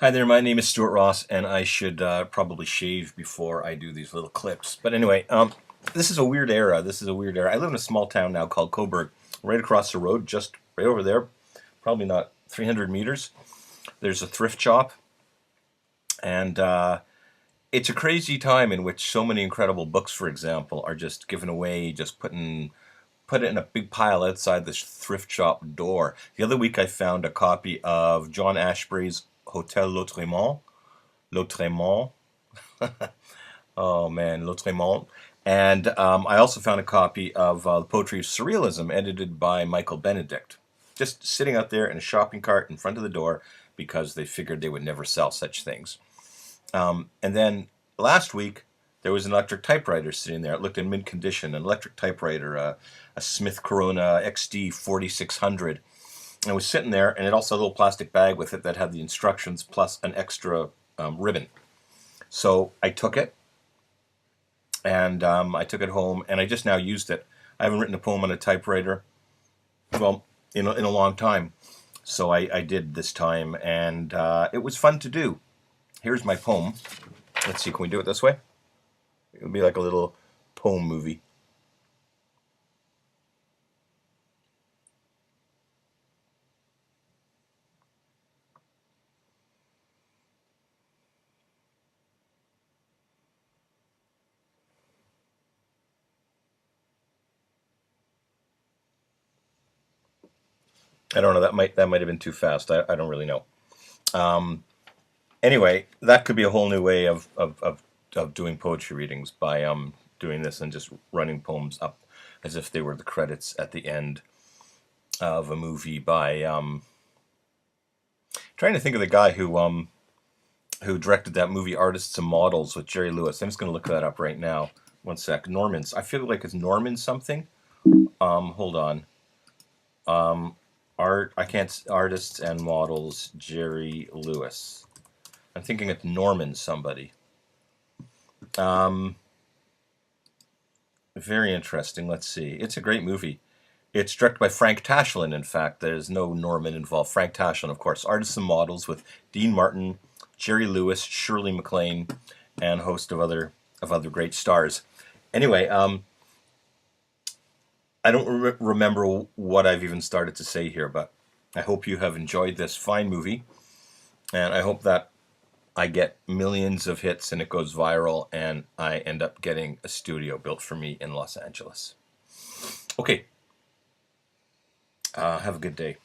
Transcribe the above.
Hi there, my name is Stuart Ross, and I should probably shave before I do these little clips. But anyway, this is a weird era. This is a weird era. I live in a small town now called Coburg, right across the road, just right over there, probably not 300 meters. There's a thrift shop, and it's a crazy time in which so many incredible books, for example, are just given away, just put it in a big pile outside this thrift shop door. The other week, I found a copy of John Ashbery's Hotel Lautremont. Lautremont. Oh man, Lautremont. And I also found a copy of The Poetry of Surrealism, edited by Michael Benedict, just sitting out there in a shopping cart in front of the door because they figured they would never sell such things. And then last week, there was an electric typewriter sitting there. It looked in mint condition, an electric typewriter, a Smith Corona XD 4600. And it was sitting there, and it also had a little plastic bag with it that had the instructions plus an extra ribbon. So I took it, and I took it home, and I just now used it. I haven't written a poem on a typewriter, well, in a long time. So I did this time, and it was fun to do. Here's my poem. Let's see, can we do it this way? It would be like a little poem movie. I don't know. That might have been too fast. I don't really know. Um, anyway, that could be a whole new way of doing poetry readings by doing this and just running poems up as if they were the credits at the end of a movie by trying to think of the guy who directed that movie Artists and Models with Jerry Lewis. I'm just going to look that up right now. One sec. Norman's. I feel like it's Norman something. Hold on. Art. I can't. Artists and Models. Jerry Lewis. I'm thinking it's Norman somebody. Um, Very interesting. Let's see. It's a great movie. It's directed by Frank Tashlin, in fact. There's no Norman involved. Frank Tashlin, of course. Artists and Models with Dean Martin, Jerry Lewis, Shirley MacLaine, and a host of other great stars. Anyway, I don't remember what I've even started to say here, but I hope you have enjoyed this fine movie, and I hope that I get millions of hits and it goes viral, and I end up getting a studio built for me in Los Angeles. Okay, have a good day.